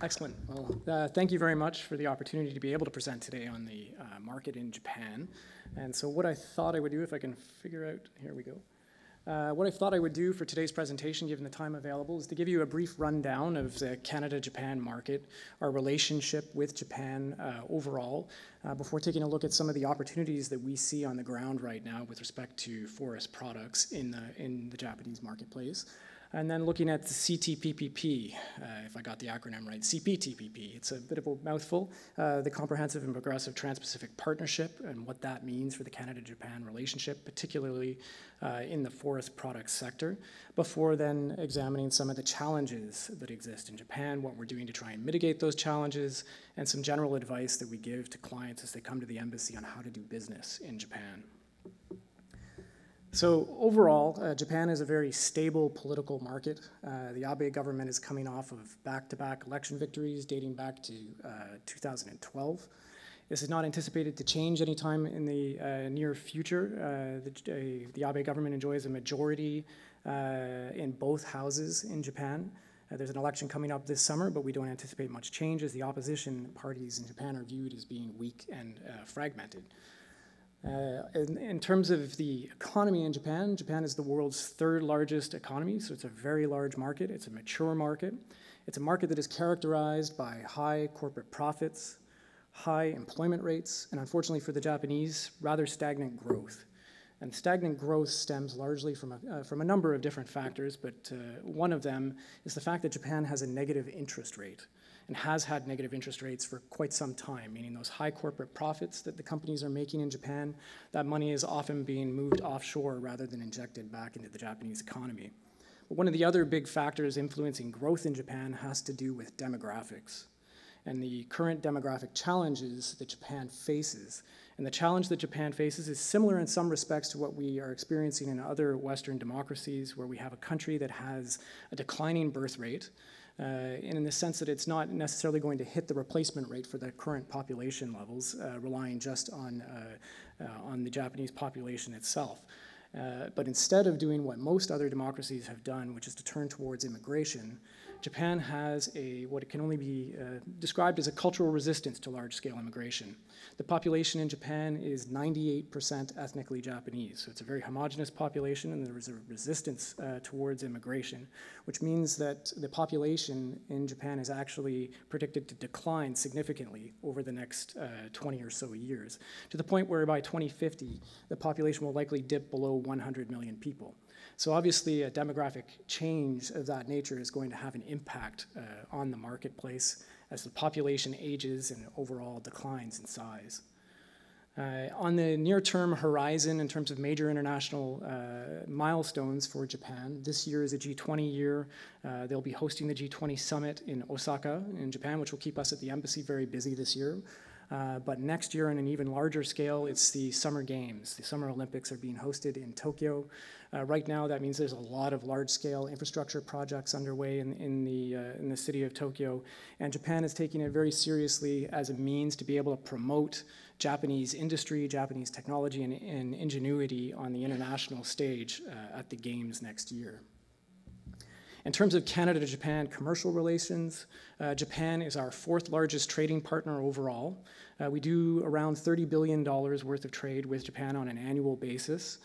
Excellent. Well, thank you very much for the opportunity to be able to present today on the market in Japan. And so what I thought I would do, if I can figure out, here we go. What I thought I would do for today's presentation, given the time available, is to give you a brief rundown of the Canada-Japan market, our relationship with Japan overall, before taking a look at some of the opportunities that we see on the ground right now with respect to forest products in the Japanese marketplace. And then looking at the CTPPP, if I got the acronym right, CPTPP. It's a bit of a mouthful, the Comprehensive and Progressive Trans-Pacific Partnership and what that means for the Canada-Japan relationship, particularly in the forest products sector, before then examining some of the challenges that exist in Japan, what we're doing to try and mitigate those challenges, and some general advice that we give to clients as they come to the embassy on how to do business in Japan. So overall, Japan is a very stable political market. The Abe government is coming off of back-to-back election victories dating back to 2012. This is not anticipated to change anytime in the near future. The Abe government enjoys a majority in both houses in Japan. There's an election coming up this summer, but we don't anticipate much change as the opposition parties in Japan are viewed as being weak and fragmented. In terms of the economy in Japan, Japan is the world's third largest economy, so it's a very large market. It's a mature market. It's a market that is characterized by high corporate profits, high employment rates, and unfortunately for the Japanese, rather stagnant growth. And stagnant growth stems largely from a number of different factors, but one of them is the fact that Japan has a negative interest rate and has had negative interest rates for quite some time, meaning those high corporate profits that the companies are making in Japan, that money is often being moved offshore rather than injected back into the Japanese economy. But one of the other big factors influencing growth in Japan has to do with demographics and the current demographic challenges that Japan faces. And the challenge that Japan faces is similar in some respects to what we are experiencing in other Western democracies, where we have a country that has a declining birth rate, and in the sense that it's not necessarily going to hit the replacement rate for the current population levels, relying just on the Japanese population itself. But instead of doing what most other democracies have done, which is to turn towards immigration, Japan has what can only be described as a cultural resistance to large-scale immigration. The population in Japan is 98% ethnically Japanese, so it's a very homogeneous population, and there is a resistance towards immigration, which means that the population in Japan is actually predicted to decline significantly over the next 20 or so years, to the point where by 2050, the population will likely dip below 100 million people. So obviously a demographic change of that nature is going to have an impact on the marketplace as the population ages and overall declines in size. On the near-term horizon, in terms of major international milestones for Japan, this year is a G20 year. They'll be hosting the G20 summit in Osaka in Japan, which will keep us at the embassy very busy this year. But next year, on an even larger scale, it's the Summer Games. The Summer Olympics are being hosted in Tokyo. Right now, that means there's a lot of large-scale infrastructure projects underway in the city of Tokyo, and Japan is taking it very seriously as a means to be able to promote Japanese industry, Japanese technology, and ingenuity on the international stage at the Games next year. In terms of Canada-Japan commercial relations, Japan is our fourth largest trading partner overall. We do around $30 billion worth of trade with Japan on an annual basis.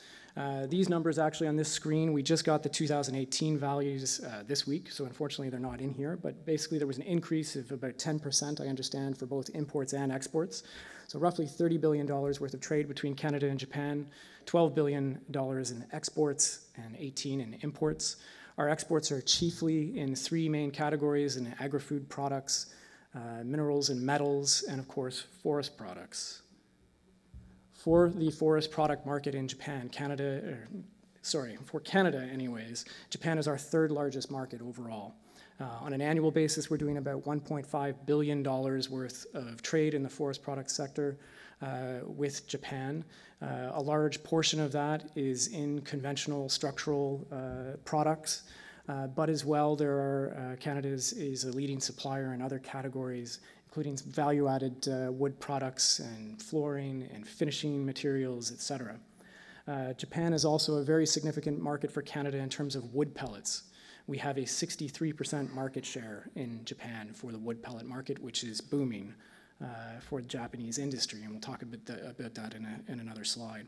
These numbers actually on this screen, we just got the 2018 values this week, so unfortunately they're not in here, but basically there was an increase of about 10%, I understand, for both imports and exports. So roughly $30 billion worth of trade between Canada and Japan, $12 billion in exports and 18 in imports. Our exports are chiefly in three main categories: in agri-food products, minerals and metals, and of course, forest products. For the forest product market in Japan, for Canada anyways, Japan is our third largest market overall. On an annual basis, we're doing about $1.5 billion worth of trade in the forest product sector with Japan. A large portion of that is in conventional structural products, but as well Canada is a leading supplier in other categories, including value-added wood products and flooring and finishing materials, etc. Japan is also a very significant market for Canada in terms of wood pellets. we have a 63% market share in Japan for the wood pellet market, which is booming for the Japanese industry, and we'll talk about that in another slide.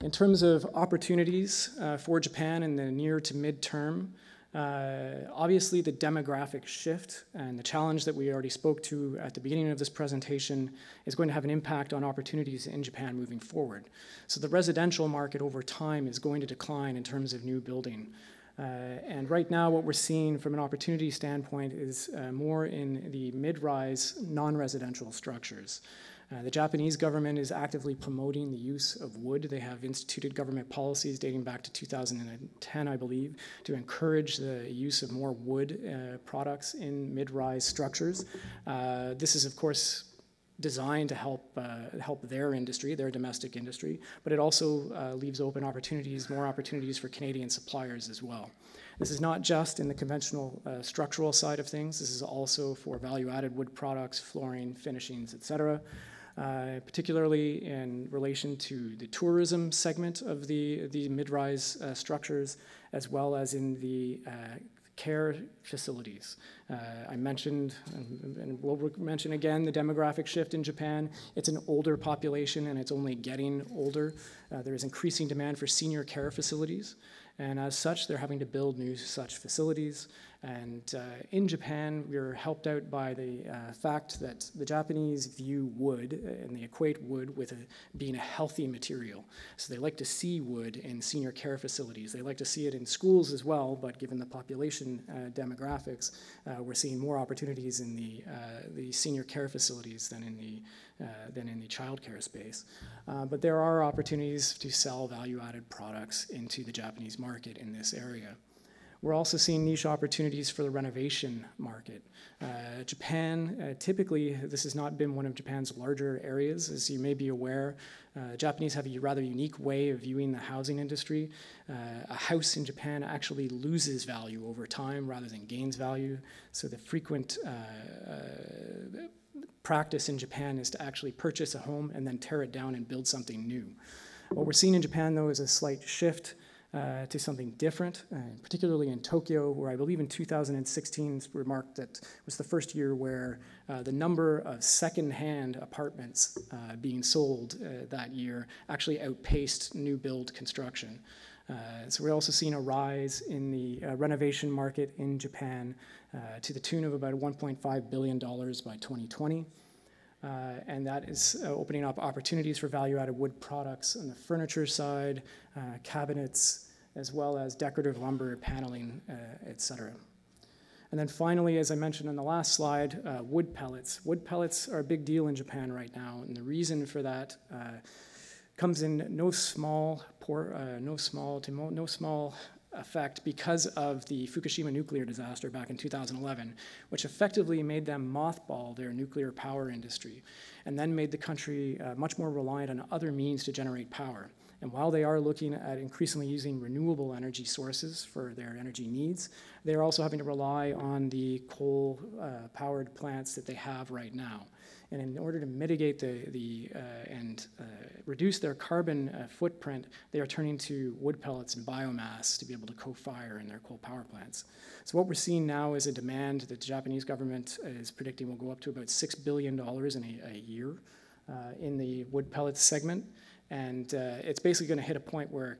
In terms of opportunities for Japan in the near to mid-term, obviously the demographic shift and the challenge that we already spoke to at the beginning of this presentation is going to have an impact on opportunities in Japan moving forward. So the residential market over time is going to decline in terms of new building. And right now what we're seeing from an opportunity standpoint is more in the mid-rise non-residential structures. The Japanese government is actively promoting the use of wood. They have instituted government policies dating back to 2010, I believe, to encourage the use of more wood products in mid-rise structures. This is, of course, designed to help their industry, their domestic industry, but it also leaves open opportunities, more opportunities for Canadian suppliers as well. This is not just in the conventional structural side of things. This is also for value-added wood products, flooring, finishings, etc. Particularly in relation to the tourism segment of the mid-rise structures, as well as in the care facilities. I mentioned, and we'll mention again, the demographic shift in Japan. It's an older population and it's only getting older. There is increasing demand for senior care facilities, and as such, they're having to build new such facilities. And in Japan, we're helped out by the fact that the Japanese view wood, and they equate wood with being a healthy material. So they like to see wood in senior care facilities. They like to see it in schools as well, but given the population demographics, we're seeing more opportunities in the senior care facilities than in the child care space. But there are opportunities to sell value-added products into the Japanese market in this area. We're also seeing niche opportunities for the renovation market. Japan, typically, this has not been one of Japan's larger areas. As you may be aware, Japanese have a rather unique way of viewing the housing industry. A house in Japan actually loses value over time rather than gains value. So the frequent practice in Japan is to actually purchase a home and then tear it down and build something new. What we're seeing in Japan, though, is a slight shift to something different, particularly in Tokyo, where I believe in 2016 remarked that was the first year where the number of second-hand apartments being sold that year actually outpaced new build construction. So we're also seeing a rise in the renovation market in Japan to the tune of about $1.5 billion by 2020. And that is opening up opportunities for value-added wood products on the furniture side, cabinets, as well as decorative lumber, paneling, etc. And then finally, as I mentioned on the last slide, wood pellets. Wood pellets are a big deal in Japan right now, and the reason for that comes in no small effect because of the Fukushima nuclear disaster back in 2011, which effectively made them mothball their nuclear power industry, and then made the country much more reliant on other means to generate power. And while they are looking at increasingly using renewable energy sources for their energy needs, they're also having to rely on the coal-powered plants that they have right now. And in order to mitigate and reduce their carbon footprint, they are turning to wood pellets and biomass to be able to co-fire in their coal power plants. So what we're seeing now is a demand that the Japanese government is predicting will go up to about $6 billion in a year in the wood pellets segment. And it's basically going to hit a point where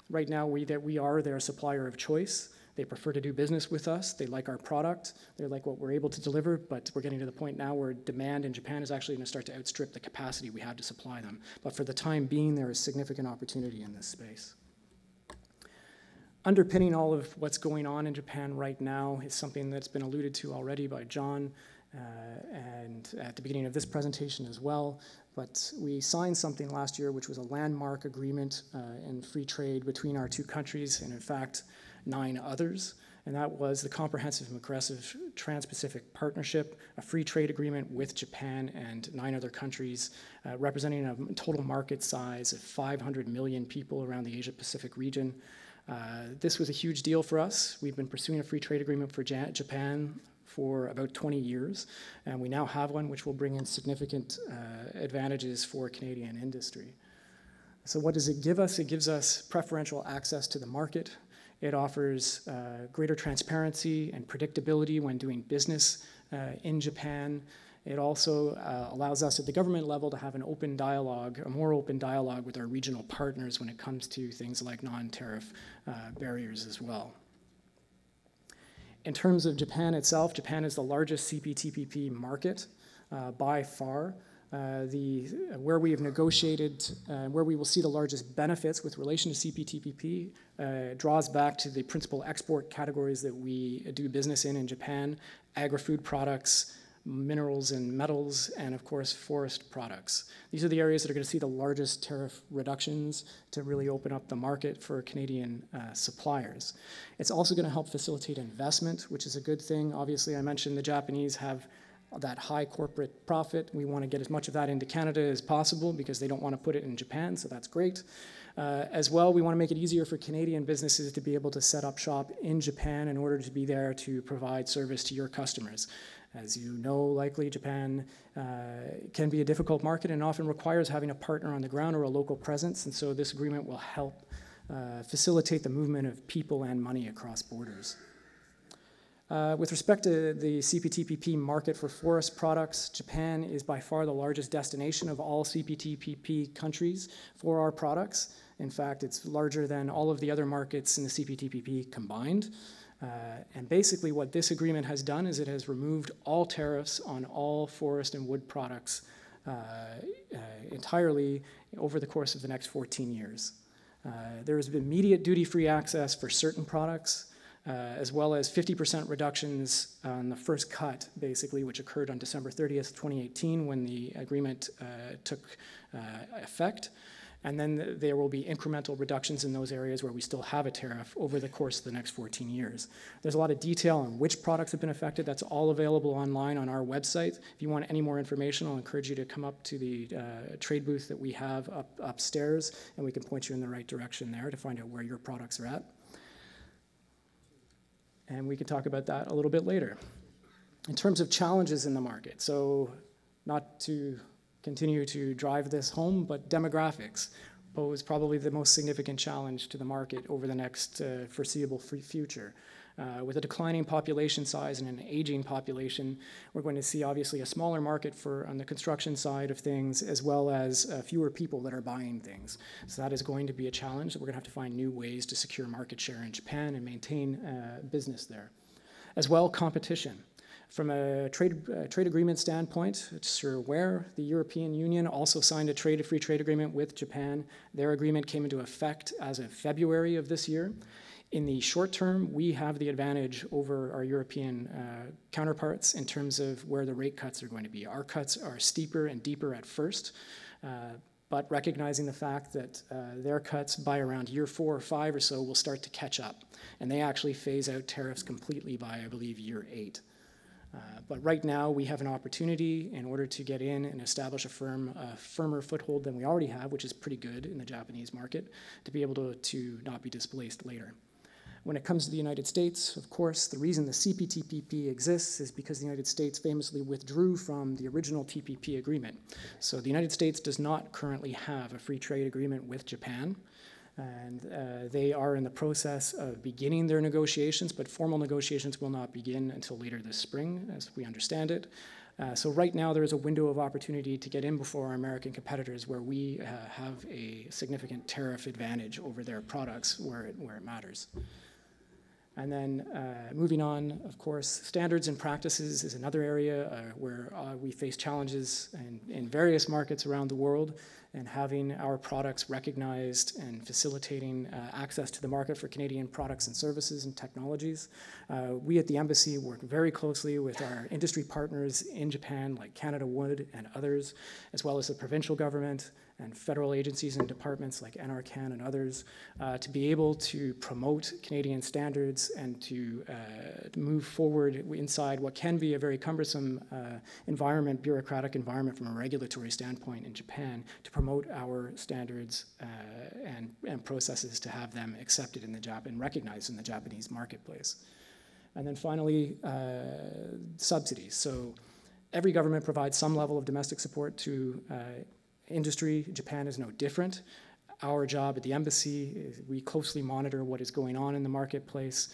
right now we are their supplier of choice. They prefer to do business with us. They like our product. They like what we're able to deliver, but we're getting to the point now where demand in Japan is actually going to start to outstrip the capacity we have to supply them. But for the time being, there is significant opportunity in this space. Underpinning all of what's going on in Japan right now is something that's been alluded to already by John and at the beginning of this presentation as well. But we signed something last year which was a landmark agreement in free trade between our two countries, and in fact 9 others. And that was the Comprehensive and Aggressive Trans-Pacific Partnership, a free trade agreement with Japan and 9 other countries, representing a total market size of 500 million people around the Asia-Pacific region. This was a huge deal for us. We've been pursuing a free trade agreement for Japan for about 20 years, and we now have one which will bring in significant advantages for Canadian industry. So what does it give us? It gives us preferential access to the market. It offers greater transparency and predictability when doing business in Japan. It also allows us at the government level to have an open dialogue, a more open dialogue with our regional partners when it comes to things like non-tariff barriers as well. In terms of Japan itself, Japan is the largest CPTPP market by far. Where we have negotiated, where we will see the largest benefits with relation to CPTPP draws back to the principal export categories that we do business in Japan: agri-food products, minerals and metals, and of course forest products. These are the areas that are going to see the largest tariff reductions to really open up the market for Canadian suppliers. It's also going to help facilitate investment, which is a good thing. Obviously, I mentioned the Japanese have that high corporate profit. We want to get as much of that into Canada as possible because they don't want to put it in Japan, so that's great. As well, we want to make it easier for Canadian businesses to be able to set up shop in Japan in order to be there to provide service to your customers. As you know, likely Japan can be a difficult market and often requires having a partner on the ground or a local presence, and so this agreement will help facilitate the movement of people and money across borders. With respect to the CPTPP market for forest products, Japan is by far the largest destination of all CPTPP countries for our products. In fact, it's larger than all of the other markets in the CPTPP combined. And basically what this agreement has done is it has removed all tariffs on all forest and wood products entirely over the course of the next 14 years. There has been immediate duty-free access for certain products, as well as 50% reductions on the first cut, basically, which occurred on December 30th, 2018, when the agreement took effect. And then there will be incremental reductions in those areas where we still have a tariff over the course of the next 14 years. There's a lot of detail on which products have been affected. That's all available online on our website. If you want any more information, I'll encourage you to come up to the trade booth that we have upstairs, and we can point you in the right direction there to find out where your products are at. And we can talk about that a little bit later. In terms of challenges in the market, so not to continue to drive this home, but demographics pose probably the most significant challenge to the market over the next foreseeable future. With a declining population size and an aging population, we're going to see obviously a smaller market on the construction side of things, as well as fewer people that are buying things. So that is going to be a challenge that we're going to have to find new ways to secure market share in Japan and maintain business there. As well, competition. From a trade agreement standpoint, just so you're aware, the European Union also signed a free trade agreement with Japan. Their agreement came into effect as of February of this year. In the short term, we have the advantage over our European counterparts in terms of where the rate cuts are going to be. Our cuts are steeper and deeper at first, but recognizing the fact that their cuts by around year 4 or 5 or so will start to catch up. And they actually phase out tariffs completely by, I believe, year 8. But right now, we have an opportunity in order to get in and establish a firmer foothold than we already have, which is pretty good in the Japanese market, to be able to not be displaced later. When it comes to the United States, of course, the reason the CPTPP exists is because the United States famously withdrew from the original TPP agreement. So the United States does not currently have a free trade agreement with Japan. And they are in the process of beginning their negotiations, but formal negotiations will not begin until later this spring, as we understand it. So right now there is a window of opportunity to get in before our American competitors where we have a significant tariff advantage over their products where it matters. And then moving on, of course, standards and practices is another area where we face challenges in various markets around the world, and having our products recognized and facilitating access to the market for Canadian products and services and technologies. We at the Embassy work very closely with our industry partners in Japan, like Canada Wood and others, as well as the provincial government and federal agencies and departments like NRCan and others, to be able to promote Canadian standards and to move forward inside what can be a very cumbersome bureaucratic environment from a regulatory standpoint in Japan, to promote our standards and processes to have them accepted in and recognized in the Japanese marketplace. And then finally, subsidies. So every government provides some level of domestic support to industry. Japan is no different. Our job at the embassy is we closely monitor what is going on in the marketplace,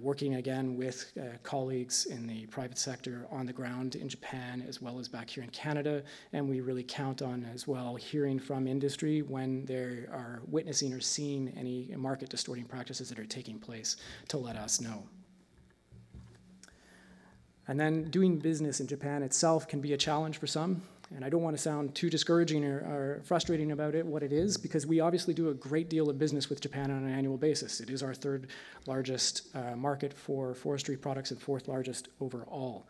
working again with colleagues in the private sector on the ground in Japan as well as back here in Canada, and we really count on as well hearing from industry when they are witnessing or seeing any market distorting practices that are taking place to let us know. And then doing business in Japan itself can be a challenge for some. And I don't want to sound too discouraging or frustrating about it, what it is, because we obviously do a great deal of business with Japan on an annual basis. It is our third largest market for forestry products and fourth largest overall.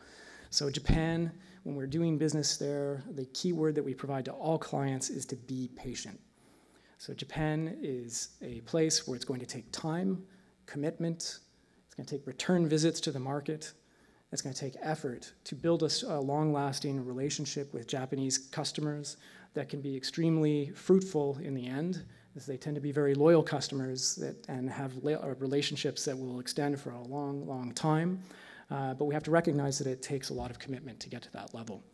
So Japan, when we're doing business there, the key word that we provide to all clients is to be patient. So Japan is a place where it's going to take time, commitment, it's going to take return visits to the market. It's going to take effort to build a long-lasting relationship with Japanese customers that can be extremely fruitful in the end, as they tend to be very loyal customers and have relationships that will extend for a long, long time. But we have to recognize that it takes a lot of commitment to get to that level.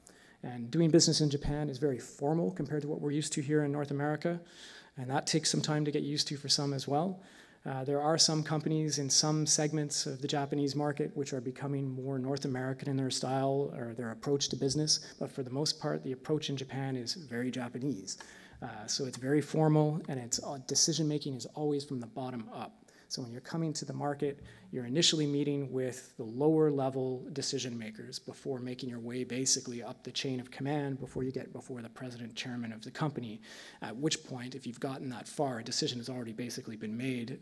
And doing business in Japan is very formal compared to what we're used to here in North America, and that takes some time to get used to for some as well. There are some companies in some segments of the Japanese market which are becoming more North American in their style or their approach to business, but for the most part, the approach in Japan is very Japanese. So it's very formal, and its decision-making is always from the bottom up. So when you're coming to the market, you're initially meeting with the lower level decision makers before making your way basically up the chain of command before you get before the president, chairman of the company, at which point, if you've gotten that far, a decision has already basically been made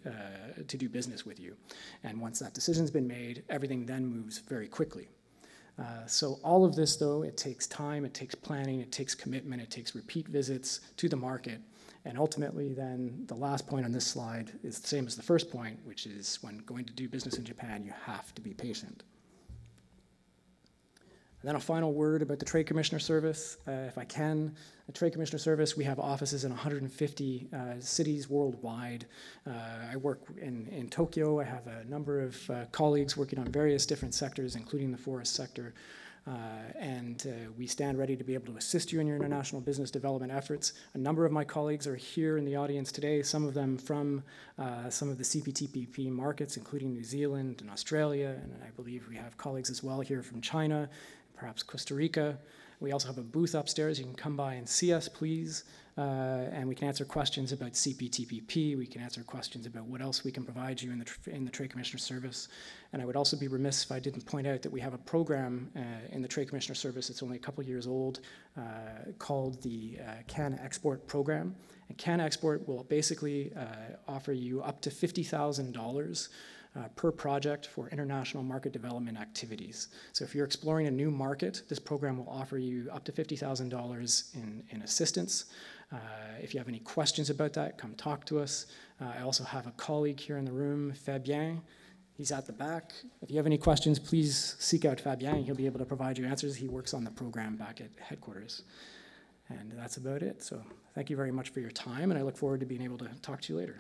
to do business with you. And once that decision's been made, everything then moves very quickly. So all of this, though, it takes time, it takes planning, it takes commitment, it takes repeat visits to the market. And ultimately, then, the last point on this slide is the same as the first point, which is when going to do business in Japan, you have to be patient. And then a final word about the Trade Commissioner Service, if I can. The Trade Commissioner Service, we have offices in 150 cities worldwide. I work in Tokyo. I have a number of colleagues working on various different sectors, including the forest sector. And we stand ready to be able to assist you in your international business development efforts. A number of my colleagues are here in the audience today, some of them from some of the CPTPP markets, including New Zealand and Australia, and I believe we have colleagues as well here from China, perhaps Costa Rica. We also have a booth upstairs. You can come by and see us, please. And we can answer questions about CPTPP. We can answer questions about what else we can provide you in the Trade Commissioner Service. And I would also be remiss if I didn't point out that we have a program in the Trade Commissioner Service. It's only a couple years old, called the Can Export Program. And Can Export will basically offer you up to $50,000 per project for international market development activities. So if you're exploring a new market, this program will offer you up to $50,000 in assistance. If you have any questions about that, come talk to us. I also have a colleague here in the room, Fabien. He's at the back. If you have any questions, please seek out Fabien. He'll be able to provide you answers. He works on the program back at headquarters. And that's about it. So thank you very much for your time, and I look forward to being able to talk to you later.